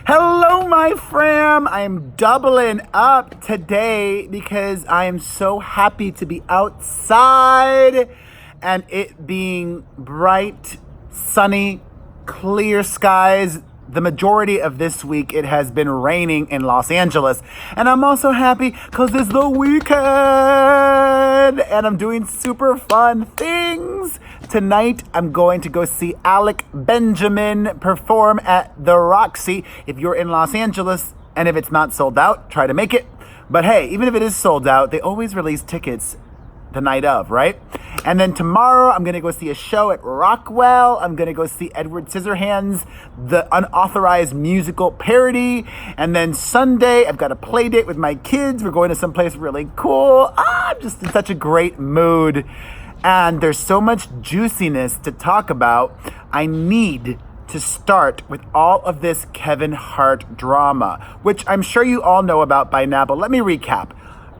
Hello, my fam. I am doubling up today because I am so happy to be outside and it being bright, sunny, clear skies. The majority of this week, it has been raining in Los Angeles. And I'm also happy because it's the weekend and I'm doing super fun things. Tonight, I'm going to go see Alec Benjamin perform at the Roxy. If you're in Los Angeles and if it's not sold out, try to make it. But hey, even if it is sold out, they always release tickets the night of, right? And then tomorrow, I'm going to go see a show at Rockwell. I'm going to go see Edward Scissorhands, the unauthorized musical parody. And then Sunday, I've got a play date with my kids. We're going to someplace really cool. I'm just in such a great mood. And there's so much juiciness to talk about. I need to start with all of this Kevin Hart drama, which I'm sure you all know about by now, but let me recap.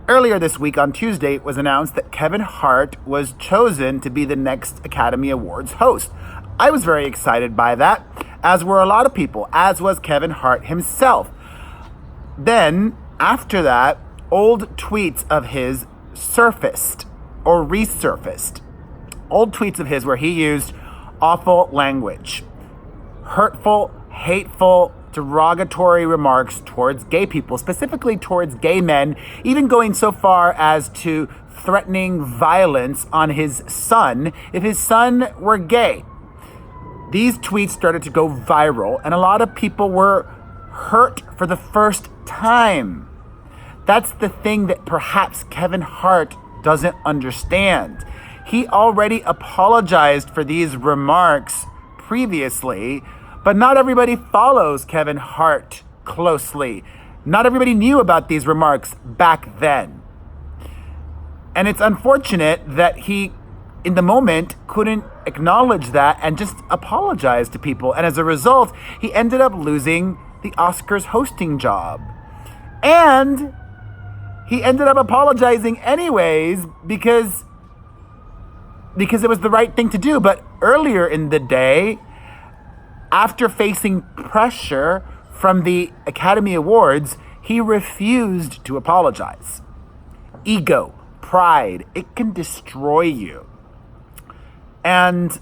Earlier this week on Tuesday, it was announced that Kevin Hart was chosen to be the next Academy Awards host. I was very excited by that, as were a lot of people, as was Kevin Hart himself. Then, after that, old tweets of his surfaced or resurfaced. Old tweets of his where he used awful language, hurtful, hateful, derogatory remarks towards gay people, specifically towards gay men, even going so far as to threatening violence on his son if his son were gay. These tweets started to go viral, and a lot of people were hurt for the first time. That's the thing that perhaps Kevin Hart doesn't understand. He already apologized for these remarks previously, but not everybody follows Kevin Hart closely. Not everybody knew about these remarks back then. And it's unfortunate that he, in the moment, couldn't acknowledge that and just apologize to people. And as a result, he ended up losing the Oscars hosting job. And he ended up apologizing anyways because it was the right thing to do. But earlier in the day, after facing pressure from the Academy Awards, he refused to apologize. Ego, pride, it can destroy you. And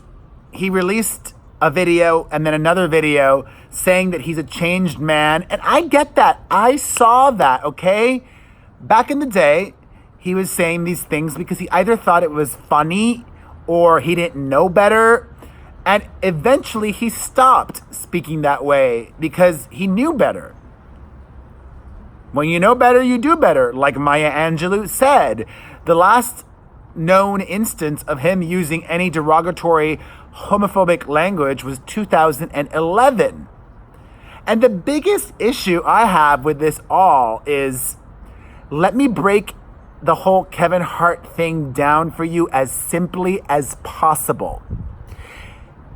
he released a video and then another video saying that he's a changed man. And I get that. I saw that, okay? Back in the day, he was saying these things because he either thought it was funny or he didn't know better. And eventually he stopped speaking that way because he knew better. When you know better, you do better, like Maya Angelou said. The last known instance of him using any derogatory homophobic language was 2011. And the biggest issue I have with this all is, let me break the whole Kevin Hart thing down for you as simply as possible.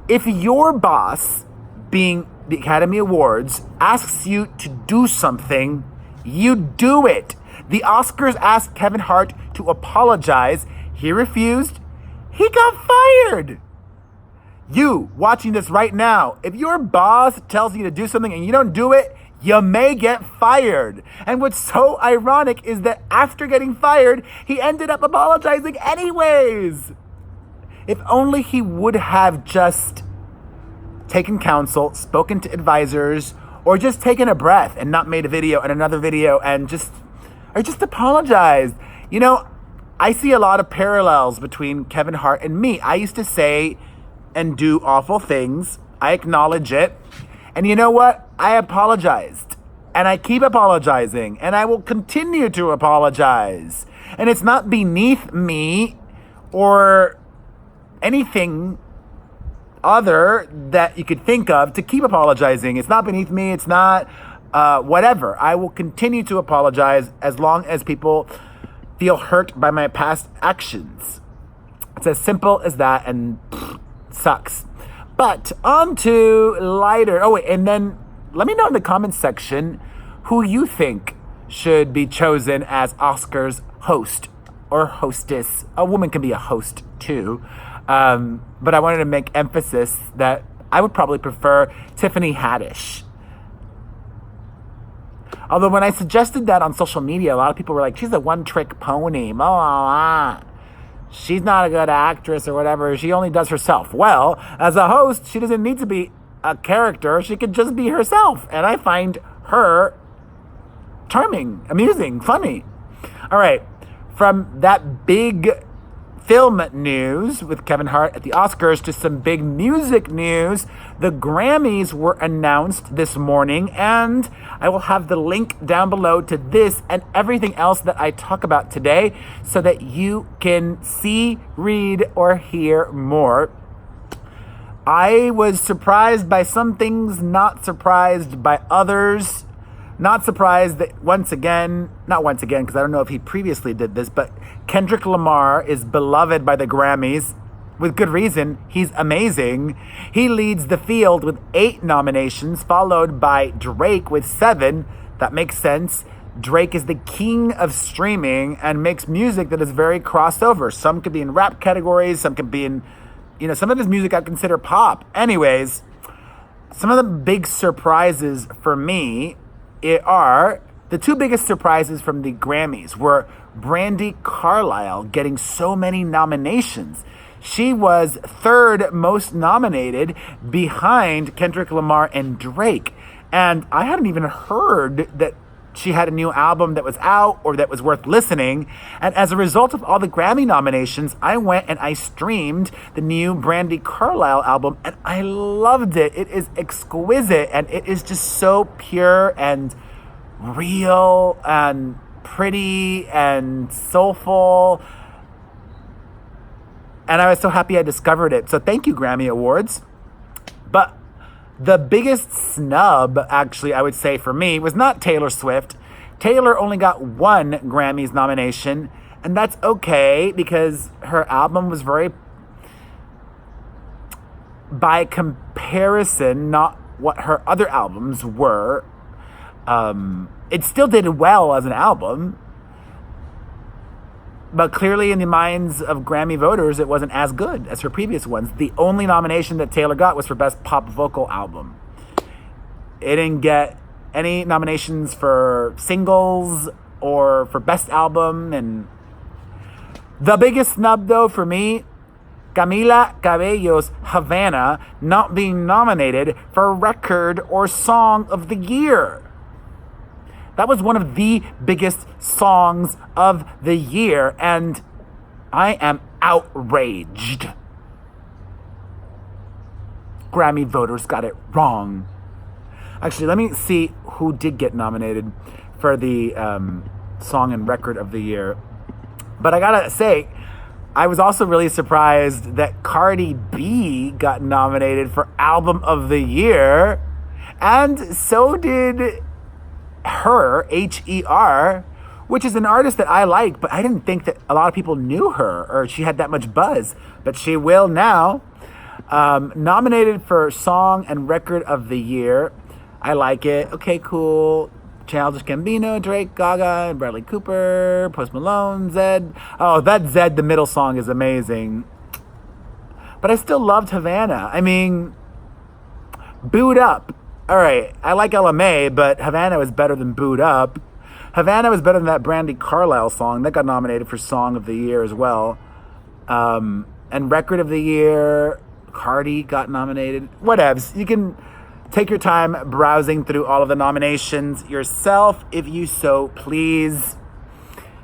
If your boss, being the Academy Awards, asks you to do something, you do it. The Oscars asked Kevin Hart to apologize. He refused. He got fired. You, watching this right now, if your boss tells you to do something and you don't do it, you may get fired. And what's so ironic is that after getting fired, he ended up apologizing anyways. If only he would have just taken counsel, spoken to advisors, or just taken a breath and not made a video and another video and just apologized. You know, I see a lot of parallels between Kevin Hart and me. I used to say and do awful things. I acknowledge it. And you know what? I apologized. And I keep apologizing. And I will continue to apologize. And it's not beneath me or anything other that you could think of to keep apologizing. It's not beneath me. It's not whatever. I will continue to apologize as long as people feel hurt by my past actions. It's as simple as that, and sucks. But on to lighter. Oh, wait, and then let me know in the comments section who you think should be chosen as Oscars host or hostess. A woman can be a host too. But I wanted to make emphasis that I would probably prefer Tiffany Haddish. Although when I suggested that on social media, a lot of people were like, she's a one-trick pony. Blah, blah, blah. She's not a good actress or whatever. She only does herself. Well, as a host, she doesn't need to be a character. She could just be herself. And I find her charming, amusing, funny. All right. From that big film news with Kevin Hart at the Oscars to some big music news, the Grammys were announced this morning, and I will have the link down below to this and everything else that I talk about today so that you can see, read, or hear more. I was surprised by some things, not surprised by others. Not surprised that not once again, because I don't know if he previously did this, but Kendrick Lamar is beloved by the Grammys with good reason. He's amazing. He leads the field with 8 nominations, followed by Drake with 7. That makes sense. Drake is the king of streaming and makes music that is very crossover. Some could be in rap categories, some could be in, some of his music I consider pop. Anyways, some of the big surprises for me are the 2 biggest surprises from the Grammys were Brandi Carlile getting so many nominations. She was 3rd most nominated behind Kendrick Lamar and Drake. And I hadn't even heard that she had a new album that was out or that was worth listening. And as a result of all the Grammy nominations, I went and I streamed the new Brandi Carlile album, and I loved it. It is exquisite, and it is just so pure and real and pretty and soulful. And I was so happy I discovered it. So thank you, Grammy Awards. But the biggest snub, actually, I would say for me, was not Taylor Swift. Taylor only got 1 Grammys nomination, and that's okay because her album was very, by comparison, not what her other albums were. It still did well as an album, but clearly in the minds of Grammy voters, it wasn't as good as her previous ones. The only nomination that Taylor got was for Best Pop Vocal Album. It didn't get any nominations for singles or for Best Album. And the biggest snub, though, for me, Camila Cabello's Havana not being nominated for Record or Song of the Year. That was one of the biggest songs of the year, and I am outraged. Grammy voters got it wrong. Actually, let me see who did get nominated for the Song and Record of the Year. But I gotta say, I was also really surprised that CARDI B got nominated for Album of the Year, and so did Her, H-E-R, which is an artist that I like, but I didn't think that a lot of people knew her or she had that much buzz, but she will now. Nominated for Song and Record of the Year. I like it. Okay, cool. Childish Gambino, Drake, Gaga, Bradley Cooper, Post Malone, Zed. Oh, that Zed, the middle song is amazing. But I still loved Havana. I mean, Boo'd Up. All right, I like LMA, but Havana was better than Boo'd Up. Havana was better than that Brandi Carlile song. That got nominated for Song of the Year as well. And Record of the Year, Cardi got nominated. Whatevs. You can take your time browsing through all of the nominations yourself, if you so please.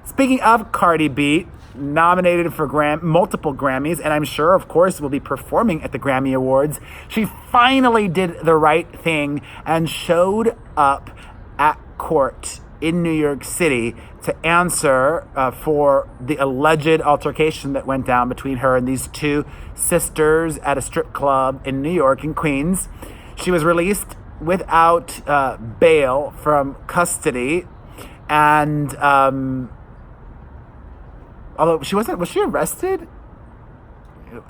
Speaking of Cardi B, nominated for multiple Grammys, and I'm sure, of course, will be performing at the Grammy Awards. She finally did the right thing and showed up at court in New York City to answer for the alleged altercation that went down between her and these 2 sisters at a strip club in New York, in Queens. She was released without bail from custody, and although was she arrested?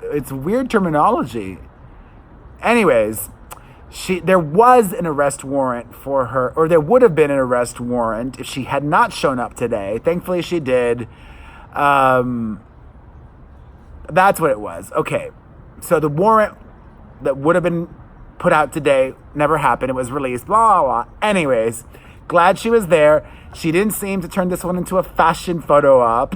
It's weird terminology. Anyways, there was an arrest warrant for her, or there would have been an arrest warrant if she had not shown up today. Thankfully, she did. That's what it was. Okay, so the warrant that would have been put out today never happened. It was released, blah, blah, blah. Anyways, Glad she was there. She didn't seem to turn this one into a fashion photo op.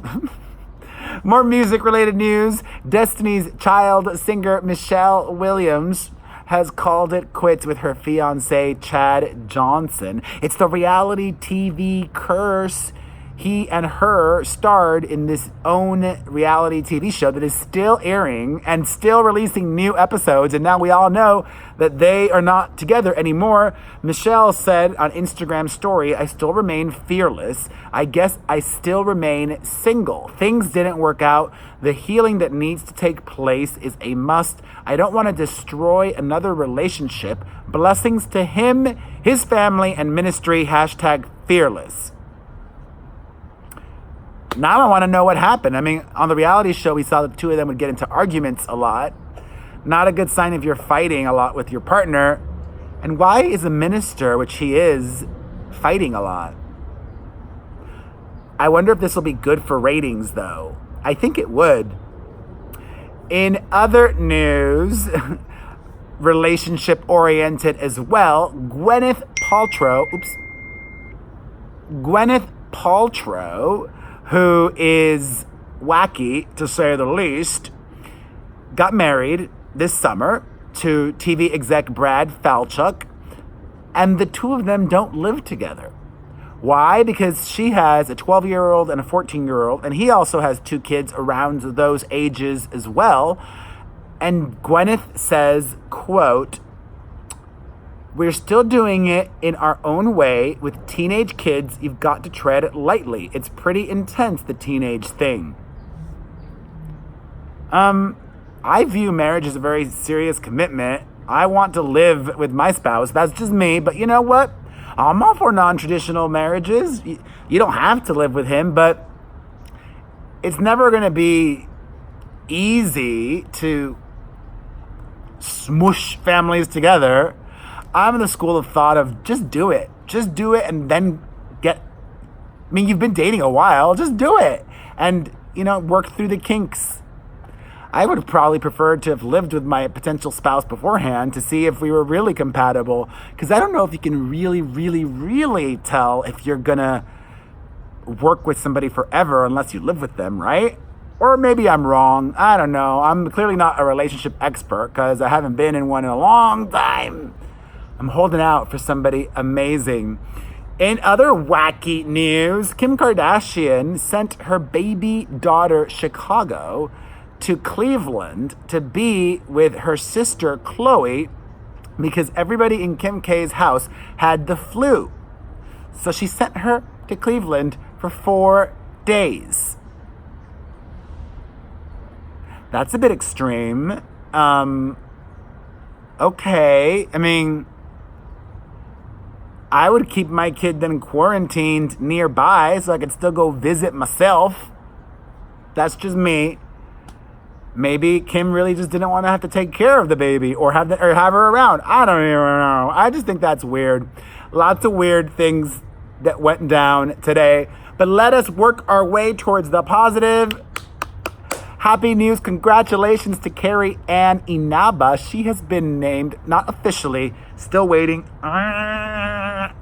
More music-related news. Destiny's Child singer Michelle Williams has called it quits with her fiancé Chad Johnson. It's the reality TV curse. He and her starred in this own reality TV show that is still airing and still releasing new episodes. And now we all know that they are not together anymore. Michelle said on Instagram story, "I still remain fearless. I guess I still remain single. Things didn't work out. The healing that needs to take place is a must. I don't want to destroy another relationship. Blessings to him, his family, and ministry. #fearless. Now I want to know what happened. I mean, on the reality show, we saw the two of them would get into arguments a lot. Not a good sign if you're fighting a lot with your partner. And why is a minister, which he is, fighting a lot? I wonder if this will be good for ratings, though. I think it would. In other news, relationship-oriented as well, Gweneth Paltrow, who is wacky, to say the least, got married this summer to TV exec Brad Falchuk, and the two of them don't live together. Why? Because she has a 12-year-old and a 14-year-old, and he also has two kids around those ages as well. And Gweneth says, quote, "We're still doing it in our own way. With teenage kids, you've got to tread lightly. It's pretty intense, the teenage thing." I view marriage as a very serious commitment. I want to live with my spouse. That's just me. But you know what? I'm all for non-traditional marriages. You don't have to live with him, but it's never going to be easy to smush families together. I'm in the school of thought of just do it. Just do it and then you've been dating a while. Just do it. And, work through the kinks. I would have probably preferred to have lived with my potential spouse beforehand to see if we were really compatible. Because I don't know if you can really, really, really tell if you're going to work with somebody forever unless you live with them, right? Or maybe I'm wrong. I don't know. I'm clearly not a relationship expert because I haven't been in one in a long time. I'm holding out for somebody amazing. In other wacky news, Kim Kardashian sent her baby daughter, Chicago, to Cleveland to be with her sister, Khloe, because everybody in Kim K's house had the flu. So she sent her to Cleveland for 4 days. That's a bit extreme. Okay. I would keep my kid then quarantined nearby so I could still go visit myself. That's just me. Maybe Kim really just didn't want to have to take care of the baby or have her around. I don't even know. I just think that's weird. Lots of weird things that went down today. But let us work our way towards the positive. Happy news. Congratulations to CARRIE ANN INABA. She has been named, not officially, still waiting on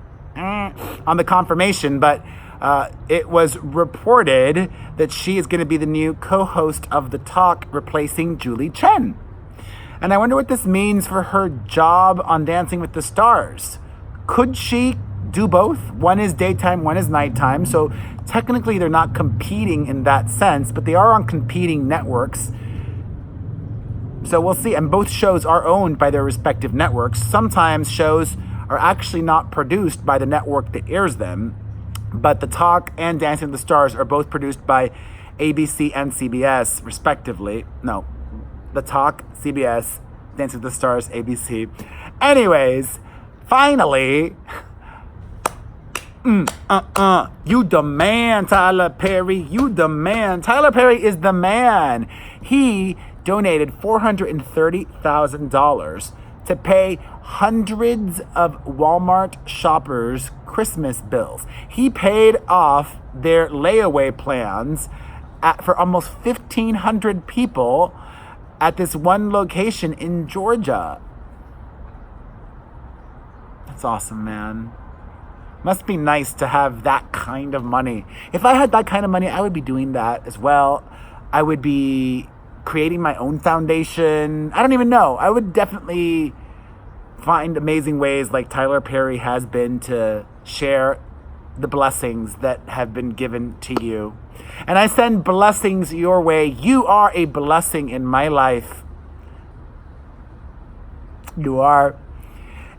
the confirmation, but it was reported that she is going to be the new co-host of The Talk, replacing Julie Chen. And I wonder what this means for her job on Dancing with the Stars. Could she do both? One is daytime, one is nighttime. So technically they're not competing in that sense, but they are on competing networks. So we'll see. And both shows are owned by their respective networks. Sometimes shows are actually not produced by the network that airs them. But The Talk and Dancing with the Stars are both produced by ABC and CBS, respectively. No, The Talk, CBS, Dancing with the Stars, ABC. Anyways, finally, you the man, Tyler Perry. You the man. Tyler Perry is the man. He donated $430,000 to pay hundreds of Walmart shoppers' Christmas bills. He paid off their layaway plans for almost 1,500 people at this one location in Georgia. That's awesome, man. Must be nice to have that kind of money. If I had that kind of money, I would be doing that as well. I would be creating my own foundation. I don't even know. I would definitely find amazing ways like Tyler Perry has been to share the blessings that have been given to you. And I send blessings your way. You are a blessing in my life. You are.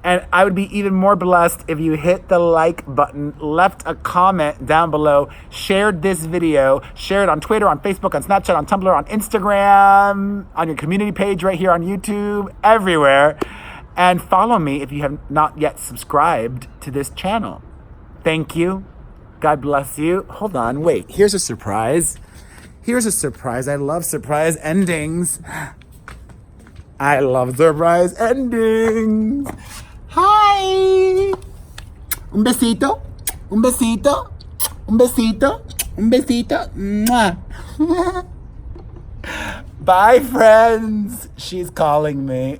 And I would be even more blessed if you hit the like button, left a comment down below, shared this video, shared it on Twitter, on Facebook, on Snapchat, on Tumblr, on Instagram, on your community page right here on YouTube, everywhere. And follow me if you have not yet subscribed to this channel. Thank you. God bless you. Hold on, wait. Here's a surprise. Here's a surprise. I love surprise endings. I love surprise endings. Hi. Un besito. Un besito. Un besito. Un besito. Mwah. Bye, friends. She's calling me.